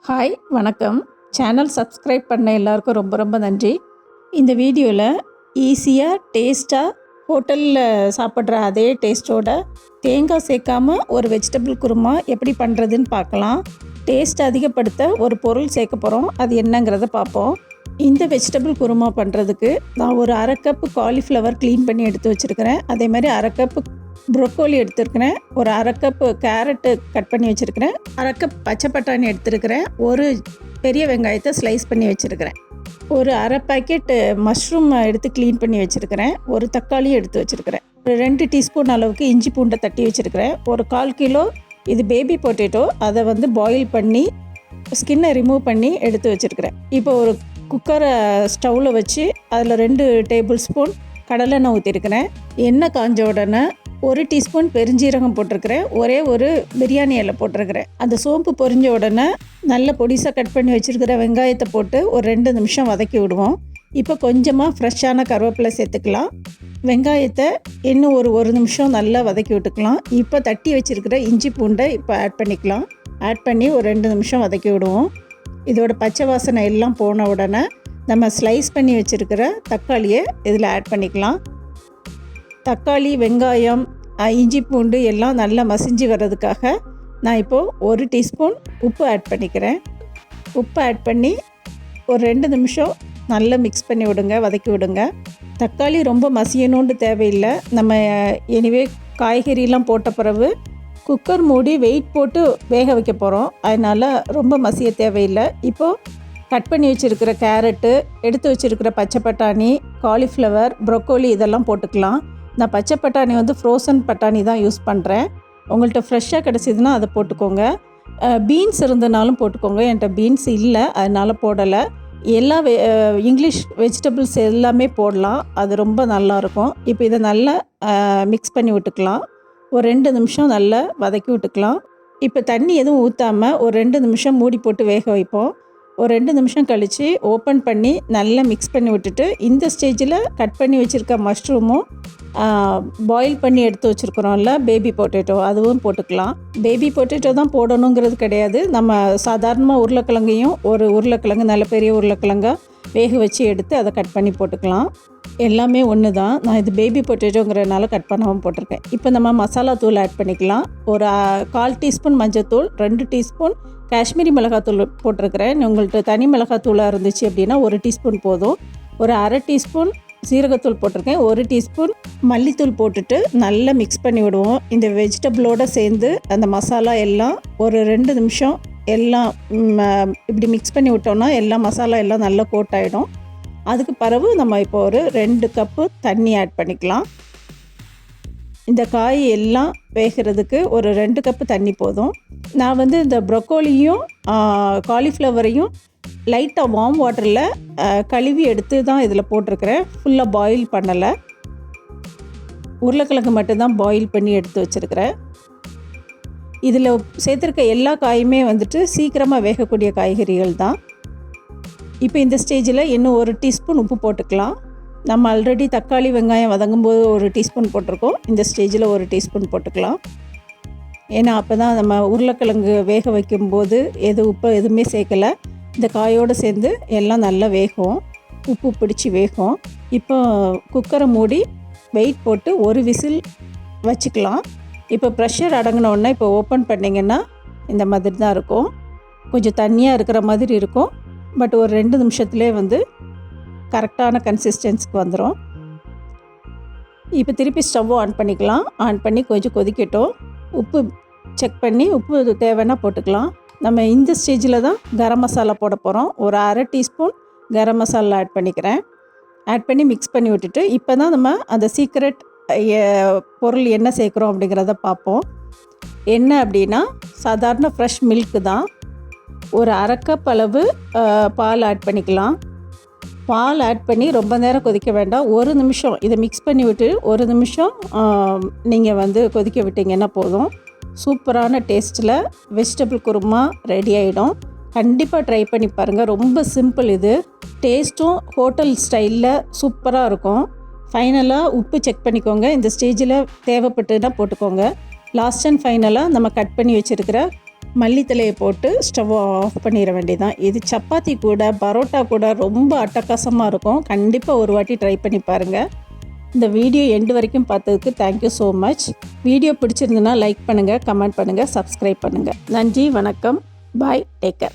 Hi வணக்கம். Channel subscribe பண்ண எல்லாருக்கும் ரொம்ப ரொம்ப நன்றி. இந்த வீடியோவில் ஈஸியாக டேஸ்ட்டாக ஹோட்டலில் சாப்பிட்ற அதே டேஸ்ட்டோட தேங்காய் சேர்க்காம ஒரு வெஜிடபிள் குருமா எப்படி பண்ணுறதுன்னு பார்க்கலாம். டேஸ்ட் அதிகப்படுத்த ஒரு பொருள் சேர்க்க போகிறோம், அது என்னங்கிறத பார்ப்போம். இந்த வெஜிடபிள் குருமா பண்ணுறதுக்கு நான் ஒரு அரை கப்பு காலிஃப்ளவர் க்ளீன் பண்ணி எடுத்து வச்சுருக்கிறேன். அதே மாதிரி அரை கப்பு ப்ரொக்கோலி எடுத்துருக்கிறேன், ஒரு அரை கப்பு கேரட்டு கட் பண்ணி வச்சுருக்கிறேன், அரை கப் பச்சை பட்டாணி எடுத்துருக்கிறேன், ஒரு பெரிய வெங்காயத்தை ஸ்லைஸ் பண்ணி வச்சுருக்கிறேன், ஒரு அரை பேக்கெட்டு மஷ்ரூம் எடுத்து க்ளீன் பண்ணி வச்சுருக்கிறேன், ஒரு தக்காளியும் எடுத்து வச்சுருக்கிறேன், ஒரு 2 டீஸ்பூன் அளவுக்கு இஞ்சி பூண்டை தட்டி வச்சுருக்கிறேன், ஒரு 1/4 கிலோ இது பேபி பொட்டேட்டோ, அதை வந்து பாயில் பண்ணி ஸ்கின்னை ரிமூவ் பண்ணி எடுத்து வச்சுருக்கிறேன். இப்போ ஒரு குக்கரை ஸ்டவ்வில் வச்சு அதில் 2 டேபிள் ஸ்பூன் கடலெண்ணெய் ஊற்றிருக்கிறேன். எண்ணெய் காஞ்ச உடனே 1 டீஸ்பூன் பெருஞ்சீரகம் போட்டிருக்கிறேன், ஒரே ஒரு பிரியாணி இலை போட்டிருக்கிறேன். அந்த சோம்பு பொரிஞ்ச உடனே நல்ல பொடிசாக கட் பண்ணி வச்சுருக்கிற வெங்காயத்தை போட்டு ஒரு 2 நிமிஷம் வதக்கி விடுவோம். இப்போ கொஞ்சமாக ஃப்ரெஷ்ஷான கருவேப்பிலை சேர்த்துக்கலாம். வெங்காயத்தை இன்னும் ஒரு நிமிஷம் நல்லா வதக்கி விட்டுக்கலாம். இப்போ தட்டி வச்சுருக்கிற இஞ்சி பூண்டை இப்போ ஆட் பண்ணிக்கலாம். ஆட் பண்ணி ஒரு 2 நிமிஷம் வதக்கி விடுவோம். இதோட பச்சை வாசனை எல்லாம் போன உடனே நம்ம ஸ்லைஸ் பண்ணி வச்சுருக்கிற தக்காளியை இதில் ஆட் பண்ணிக்கலாம். தக்காளி, வெங்காயம், இஞ்சி பூண்டு எல்லாம் நல்லா மசிஞ்சு வர்றதுக்காக நான் இப்போது 1 டீஸ்பூன் உப்பு ஆட் பண்ணிக்கிறேன். உப்பு ஆட் பண்ணி ஒரு 2 நிமிஷம் நல்லா மிக்ஸ் பண்ணி விடுங்க, வதக்கி விடுங்க. தக்காளி ரொம்ப மசியணுன்னு தேவையில்லை. நம்ம எனிவே காய்கறிலாம் போட்ட பிறகு குக்கர் மூடி வெயிட் போட்டு வேக வைக்க போகிறோம், அதனால் ரொம்ப மசிய தேவையில்லை. இப்போது கட் பண்ணி வச்சுருக்கிற கேரட்டு, எடுத்து வச்சுருக்கிற பச்சை பட்டாணி, காலிஃப்ளவர், ப்ரொக்கோலி இதெல்லாம் போட்டுக்கலாம். நான் பச்சை பட்டாணி வந்து ஃப்ரோசன் பட்டாணி தான் யூஸ் பண்ணுறேன். உங்கள்கிட்ட ஃப்ரெஷ்ஷாக கிடச்சிதுன்னா அதை போட்டுக்கோங்க. பீன்ஸ் இருந்தனாலும் போட்டுக்கோங்க. என்கிட்ட பீன்ஸ் இல்லை, அதனால் போடலை. எல்லா இங்கிலீஷ் வெஜிடபிள்ஸ் எல்லாமே போடலாம், அது ரொம்ப நல்லாயிருக்கும். இப்போ இதை நல்லா மிக்ஸ் பண்ணி விட்டுக்கலாம். ஒரு 2 நிமிஷம் நல்லா வதக்கி விட்டுக்கலாம். இப்போ தண்ணி எதுவும் ஊற்றாமல் ஒரு 2 நிமிஷம் மூடி போட்டு வேக வைப்போம். ஒரு 2 நிமிஷம் கழித்து ஓப்பன் பண்ணி நல்லா மிக்ஸ் பண்ணி விட்டுட்டு இந்த ஸ்டேஜில் கட் பண்ணி வச்சுருக்க மஷ்ரூமும் பாயில் பண்ணி எடுத்து வச்சுருக்குறோம்ல பேபி பொட்டேட்டோ, அதுவும் போட்டுக்கலாம். பேபி பொட்டேட்டோ தான் போடணுங்கிறது கிடையாது. நம்ம சாதாரணமாக உருளைக்கிழங்கையும் ஒரு உருளைக்கிழங்கு நல்ல பெரிய உருளைக்கிழங்கா வேக வச்சு எடுத்து அதை கட் பண்ணி போட்டுக்கலாம். எல்லாமே ஒன்று தான். நான் இது பேபி பொட்டேட்டோங்கிறதுனால கட் பண்ணாமல் போட்டிருக்கேன். இப்போ நம்ம மசாலா தூள் ஆட் பண்ணிக்கலாம். ஒரு 1/4 டீஸ்பூன் மஞ்சத்தூள், 2 டீஸ்பூன் காஷ்மீரி மிளகாத்தூள் போட்டிருக்கிறேன். உங்கள்கிட்ட தனி மிளகாத்தூளாக இருந்துச்சு அப்படின்னா 1 டீஸ்பூன் போதும். ஒரு அரை டீஸ்பூன் சீரகத்தூள் போட்டிருக்கேன், 1 டீஸ்பூன் மல்லித்தூள் போட்டுட்டு நல்லா மிக்ஸ் பண்ணி விடுவோம். இந்த வெஜிடபிளோடு சேர்ந்து அந்த மசாலா எல்லாம் ஒரு 2 நிமிஷம் எல்லாம் இப்படி மிக்ஸ் பண்ணி விட்டோம்னா எல்லா மசாலா எல்லாம் நல்லா கோட் ஆகிடும். அதுக்கு பிறகு நம்ம இப்போ ஒரு 2 கப்பு தண்ணி ஆட் பண்ணிக்கலாம். இந்த காய் எல்லாம் வேகிறதுக்கு ஒரு 2 கப்பு தண்ணி போதும். நான் வந்து இந்த ப்ரொக்கோலியும் காலிஃப்ளவரையும் லைட்டாக வார்ம் வாட்டரில் கழுவி எடுத்து தான் இதில் போட்டிருக்கிறேன். ஃபுல்லாக பாயில் பண்ணலை, உருளைக்கிழங்கு மட்டும்தான் பாயில் பண்ணி எடுத்து வச்சுருக்கிறேன். இதில் சேர்த்துருக்க எல்லா காயுமே வந்துட்டு சீக்கிரமாக வேகக்கூடிய காய்கறிகள் தான். இப்போ இந்த ஸ்டேஜில் இன்னும் 1 டீஸ்பூன் உப்பு போட்டுக்கலாம். நம்ம ஆல்ரெடி தக்காளி வெங்காயம் வதங்கும்போது 1 டீஸ்பூன் போட்டிருக்கோம். இந்த ஸ்டேஜில் 1 டீஸ்பூன் போட்டுக்கலாம். ஏன்னா அப்போ தான் நம்ம உருளைக்கிழங்கு வேக வைக்கும்போது உப்பு எதுவுமே சேர்க்கலை, இந்த காயோடு சேர்ந்து எல்லாம் நல்லா வேகும், உப்பு பிடிச்சி வேகும். இப்போ குக்கரை மூடி வெயிட் போட்டு ஒரு விசில் வச்சுக்கலாம். இப்போ ப்ரெஷர் அடங்கினோடனே இப்போ ஓப்பன் பண்ணிங்கன்னா இந்த மாதிரி தான் இருக்கும். கொஞ்சம் தண்ணியாக இருக்கிற மாதிரி இருக்கும், பட் ஒரு 2 நிமிஷத்துலேயே வந்து கரெக்டான கன்சிஸ்டன்ஸிக்கு வந்துடும். இப்போ திருப்பி ஸ்டவ்வை ஆன் பண்ணிக்கலாம். ஆன் பண்ணி கொஞ்சம் கொதிக்கட்டும். உப்பு செக் பண்ணி உப்பு தேவைன்னா போட்டுக்கலாம். நம்ம இந்த ஸ்டேஜில் தான் கரம் மசாலா போட போகிறோம். ஒரு அரை டீஸ்பூன் கரம் மசாலா ஆட் பண்ணிக்கிறேன். ஆட் பண்ணி மிக்ஸ் பண்ணி விட்டுட்டு இப்போ தான் நம்ம அந்த சீக்ரெட் பொருள் என்ன சேர்க்குறோம் அப்படிங்கிறத பார்ப்போம். என்ன அப்படின்னா சாதாரண ஃப்ரெஷ் மில்க்கு தான். ஒரு அரை கப் அளவு பால் ஆட் பண்ணிக்கலாம். பால் ஆட் பண்ணி ரொம்ப நேரம் கொதிக்க வேண்டாம், 1 நிமிஷம் இதை மிக்ஸ் பண்ணி விட்டு 1 நிமிஷம் நீங்கள் வந்து கொதிக்க விட்டிங்கன்னா போதும். சூப்பரான டேஸ்ட்டில் வெஜிடபிள் குருமா ரெடி ஆகிடும். கண்டிப்பாக ட்ரை பண்ணி பாருங்கள். ரொம்ப சிம்பிள் இது. டேஸ்ட்டும் ஹோட்டல் ஸ்டைலில் சூப்பராக இருக்கும். ஃபைனலாக உப்பு செக் பண்ணிக்கோங்க. இந்த ஸ்டேஜில் தேவைப்பட்டுன்னா போட்டுக்கோங்க. லாஸ்ட் அண்ட் ஃபைனலாக நம்ம கட் பண்ணி வச்சுருக்கிற மல்லித்தலையை போட்டு ஸ்டவ் ஆஃப் பண்ணிட வேண்டியதான். இது சப்பாத்தி கூட பரோட்டா கூட ரொம்ப அட்டகாசமாக இருக்கும். கண்டிப்பாக ஒரு வாட்டி ட்ரை பண்ணி பாருங்கள். இந்த வீடியோ எண்டு வரைக்கும் பார்த்ததுக்கு தேங்க்யூ ஸோ மச். வீடியோ பிடிச்சிருந்துன்னா லைக் பண்ணுங்கள், கமெண்ட் பண்ணுங்கள், சப்ஸ்கிரைப் பண்ணுங்கள். நன்றி, வணக்கம், பாய், டேக் கேர்.